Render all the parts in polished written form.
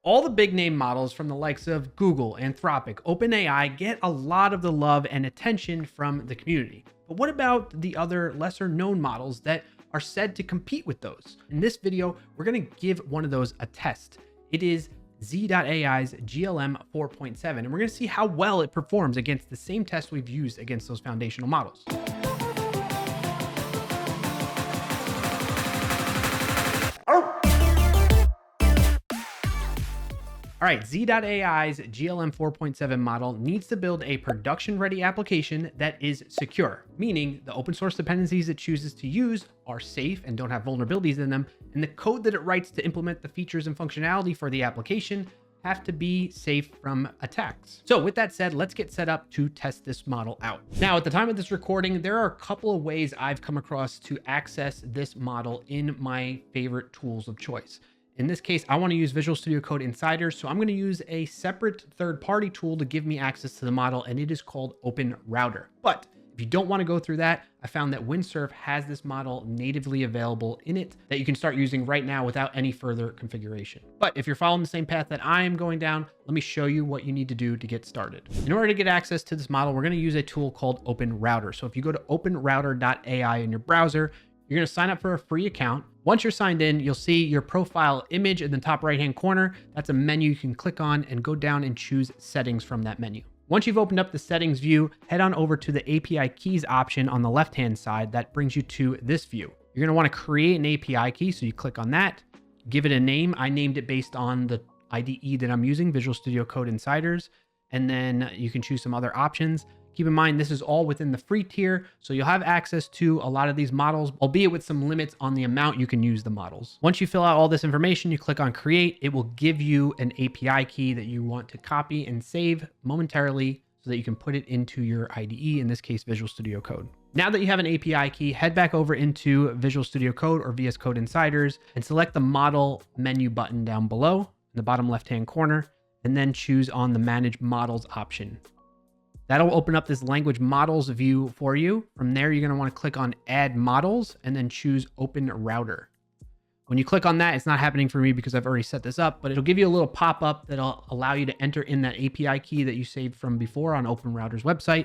All the big name models from the likes of Google, Anthropic, OpenAI get a lot of the love and attention from the community. But what about the other lesser known models that are said to compete with those? In this video, we're going to give one of those a test. It is Z.ai's GLM 4.7, and we're going to see how well it performs against the same test we've used against those foundational models. All right, Z.ai's GLM 4.7 model needs to build a production-ready application that is secure, meaning the open source dependencies it chooses to use are safe and don't have vulnerabilities in them, and the code that it writes to implement the features and functionality for the application have to be safe from attacks. So with that said, let's get set up to test this model out. Now, at the time of this recording, there are a couple of ways I've come across to access this model in my favorite tools of choice. In this case, I want to use Visual Studio Code Insider, so I'm going to use a separate third-party tool to give me access to the model, and it is called OpenRouter. But if you don't want to go through that, I found that Windsurf has this model natively available in it that you can start using right now without any further configuration. But if you're following the same path that I am going down, let me show you what you need to do to get started. In order to get access to this model, we're going to use a tool called OpenRouter. So if you go to openrouter.ai in your browser, you're going to sign up for a free account. Once you're signed in, you'll see your profile image in the top right-hand corner. That's a menu you can click on and go down and choose settings from that menu. Once you've opened up the settings view, head on over to the API keys option on the left-hand side. That brings you to this view. You're going to want to create an API key. So you click on that, give it a name. I named it based on the IDE that I'm using, Visual Studio Code Insiders. And then you can choose some other options. Keep in mind, this is all within the free tier, so you'll have access to a lot of these models, albeit with some limits on the amount you can use the models. Once you fill out all this information, you click on create. It will give you an API key that you want to copy and save momentarily so that you can put it into your IDE, in this case, Visual Studio Code. Now that you have an API key, head back over into Visual Studio Code or VS Code Insiders and select the model menu button down below in the bottom left-hand corner, and then choose on the Manage Models option. That'll open up this language models view for you. From there, you're going to want to click on add models and then choose OpenRouter. When you click on that, it's not happening for me because I've already set this up, but it'll give you a little pop-up that'll allow you to enter in that API key that you saved from before on OpenRouter's website.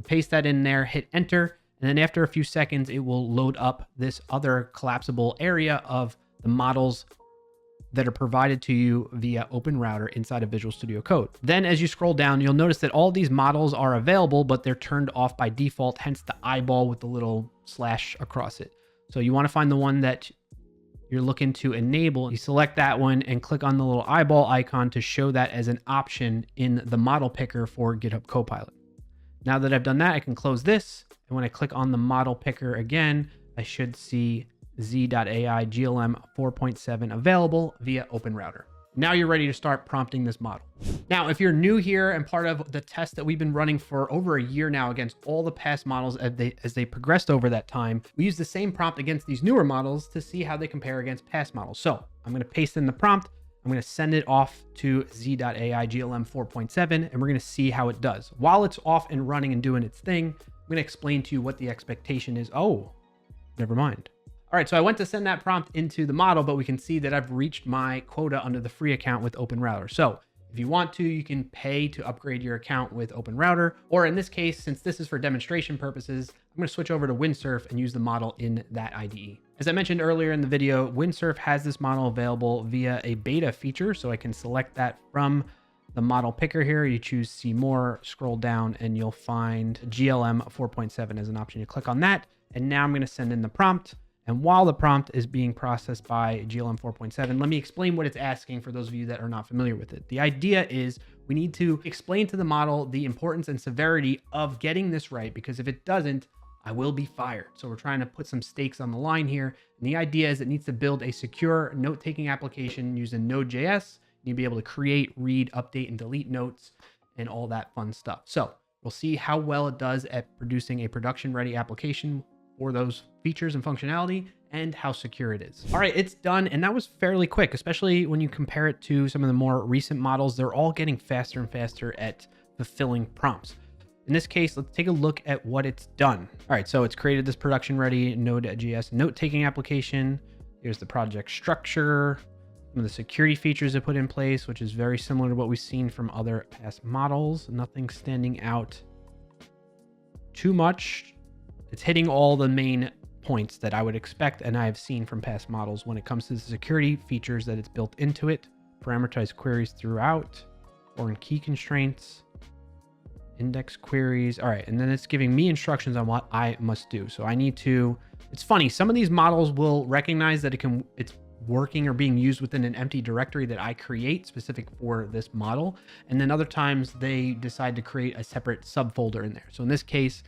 Paste that in there, hit enter, and then after a few seconds, it will load up this other collapsible area of the models that are provided to you via OpenRouter inside of Visual Studio Code. Then as you scroll down, you'll notice that all these models are available, but they're turned off by default, hence the eyeball with the little slash across it. So you want to find the one that you're looking to enable. You select that one and click on the little eyeball icon to show that as an option in the model picker for GitHub Copilot. Now that I've done that, I can close this. And when I click on the model picker again, I should see Z.ai GLM 4.7 available via OpenRouter. Now you're ready to start prompting this model. Now, if you're new here and part of the test that we've been running for over a year now against all the past models as they progressed over that time, we use the same prompt against these newer models to see how they compare against past models. So I'm going to paste in the prompt. I'm going to send it off to Z.ai GLM 4.7, and we're going to see how it does. While it's off and running and doing its thing, I'm going to explain to you what the expectation is. Oh, never mind. All right, so I went to send that prompt into the model, but we can see that I've reached my quota under the free account with OpenRouter. So if you want to, you can pay to upgrade your account with OpenRouter, or in this case, since this is for demonstration purposes, I'm going to switch over to Windsurf and use the model in that IDE. As I mentioned earlier in the video, Windsurf has this model available via a beta feature, so I can select that from the model picker here. You choose see more, scroll down, and you'll find GLM 4.7 as an option. You click on that, and now I'm going to send in the prompt. And while the prompt is being processed by GLM 4.7, let me explain what it's asking for those of you that are not familiar with it. The idea is we need to explain to the model the importance and severity of getting this right, because if it doesn't, I will be fired. So we're trying to put some stakes on the line here. And the idea is it needs to build a secure note-taking application using Node.js. You need to be able to create, read, update, and delete notes and all that fun stuff. So we'll see how well it does at producing a production-ready application for those features and functionality and how secure it is. All right, it's done. And that was fairly quick, especially when you compare it to some of the more recent models. They're all getting faster and faster at fulfilling prompts. In this case, let's take a look at what it's done. All right, so it's created this production ready Node.js note-taking application. Here's the project structure. Some of the security features it put in place, which is very similar to what we've seen from other past models. Nothing standing out too much. It's hitting all the main points that I would expect and I've seen from past models when it comes to the security features that it's built into it. Parameterized queries throughout, foreign key constraints, index queries. All right, and then it's giving me instructions on what I must do. So I need to, it's funny, some of these models will recognize that it's working or being used within an empty directory that I create specific for this model. And then other times they decide to create a separate subfolder in there. So in this case,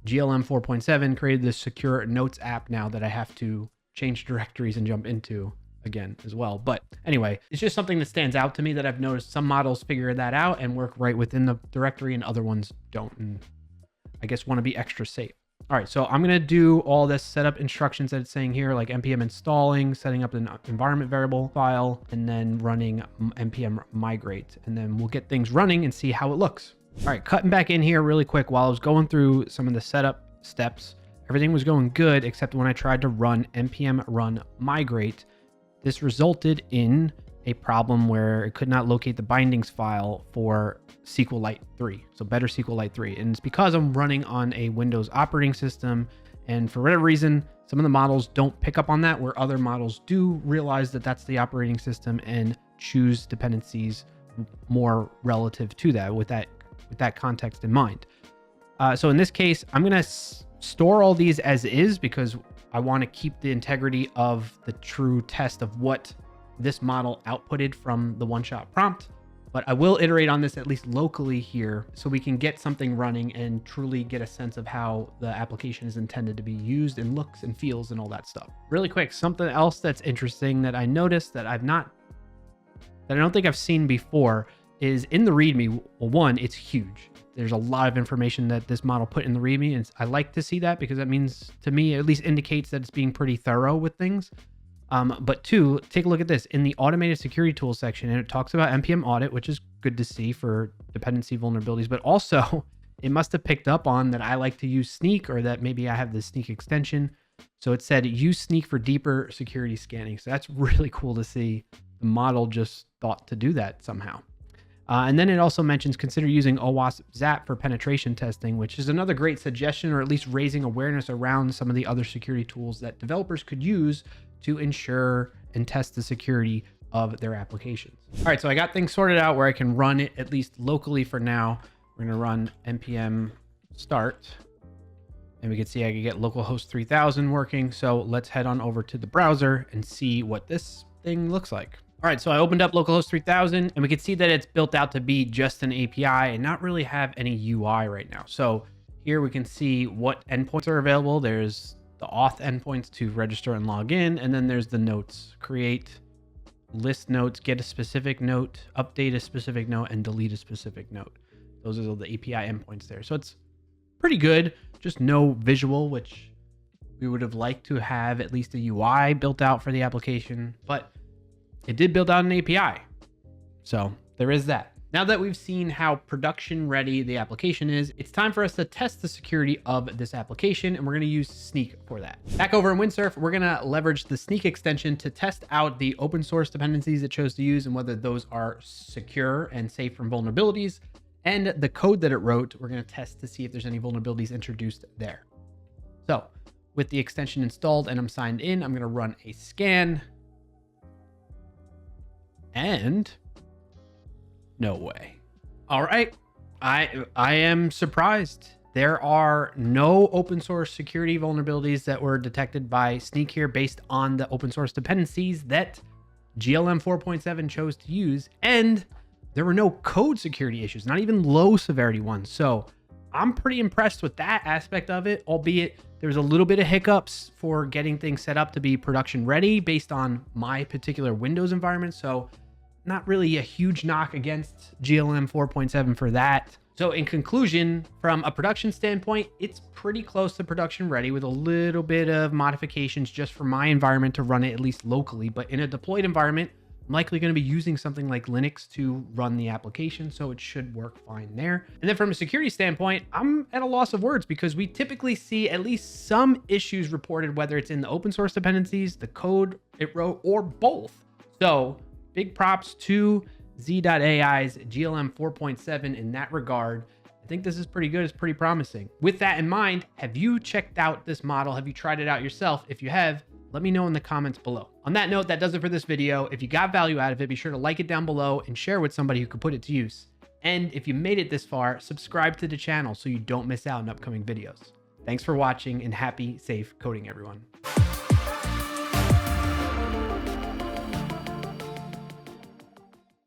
GLM 4.7 created this secure notes app now that I have to change directories and jump into again as well. But anyway, it's just something that stands out to me that I've noticed some models figure that out and work right within the directory and other ones don't. And I guess want to be extra safe. All right, so I'm going to do all this setup instructions that it's saying here, like npm installing, setting up an environment variable file, and then running npm migrate. And then we'll get things running and see how it looks. All right, cutting back in here really quick. While I was going through some of the setup steps, everything was going good, except when I tried to run npm run migrate, this resulted in a problem where it could not locate the bindings file for SQLite 3. So better SQLite 3. And it's because I'm running on a Windows operating system. And for whatever reason, some of the models don't pick up on that, where other models do realize that that's the operating system and choose dependencies more relative to that with that context in mind. So in this case, I'm going to store all these as is because I want to keep the integrity of the true test of what this model outputted from the one-shot prompt. But I will iterate on this at least locally here so we can get something running and truly get a sense of how the application is intended to be used and looks and feels and all that stuff. Really quick, something else that's interesting that I noticed that I don't think I've seen before is in the README. Well, one, it's huge. There's a lot of information that this model put in the README, and I like to see that because that means, to me, it at least indicates that it's being pretty thorough with things. But two, take a look at this in the automated security tools section, and it talks about npm audit, which is good to see for dependency vulnerabilities, but also it must have picked up on that I like to use Snyk, or that maybe I have the Snyk extension. So it said use Snyk for deeper security scanning. So that's really cool to see. The model just thought to do that somehow. And then it also mentions consider using OWASP ZAP for penetration testing, which is another great suggestion, or at least raising awareness around some of the other security tools that developers could use to ensure and test the security of their applications. All right, so I got things sorted out where I can run it at least locally for now. We're gonna run npm start, and we can see I can get localhost 3000 working. So let's head on over to the browser and see what this thing looks like. All right, so I opened up localhost 3000 and we can see that it's built out to be just an API and not really have any UI right now. So here we can see what endpoints are available. There's the auth endpoints to register and log in, and then there's the notes: create, list notes, get a specific note, update a specific note, and delete a specific note. Those are the API endpoints there. So it's pretty good, just no visual, which we would have liked to have at least a UI built out for the application, but it did build out an API. So there is that. Now that we've seen how production ready the application is, it's time for us to test the security of this application, and we're going to use Snyk for that. Back over in Windsurf, we're going to leverage the Snyk extension to test out the open source dependencies it chose to use and whether those are secure and safe from vulnerabilities. And the code that it wrote, we're going to test to see if there's any vulnerabilities introduced there. So with the extension installed and I'm signed in, I'm going to run a scan. And no way. All right. I am surprised. There are no open source security vulnerabilities that were detected by Snyk here based on the open source dependencies that GLM 4.7 chose to use. And there were no code security issues, not even low severity ones. So I'm pretty impressed with that aspect of it, albeit there's a little bit of hiccups for getting things set up to be production ready based on my particular Windows environment. So not really a huge knock against GLM 4.7 for that. So in conclusion, from a production standpoint, it's pretty close to production ready with a little bit of modifications just for my environment to run it at least locally. But in a deployed environment, I'm likely going to be using something like Linux to run the application, so it should work fine there. And then from a security standpoint, I'm at a loss of words because we typically see at least some issues reported, whether it's in the open source dependencies, the code it wrote, or both. So big props to Z.ai's GLM 4.7 in that regard. I think this is pretty good. It's pretty promising. With that in mind, have you checked out this model? Have you tried it out yourself? If you have, let me know in the comments below. On that note, that does it for this video. If you got value out of it, be sure to like it down below and share with somebody who could put it to use. And if you made it this far, subscribe to the channel so you don't miss out on upcoming videos. Thanks for watching and happy, safe coding, everyone.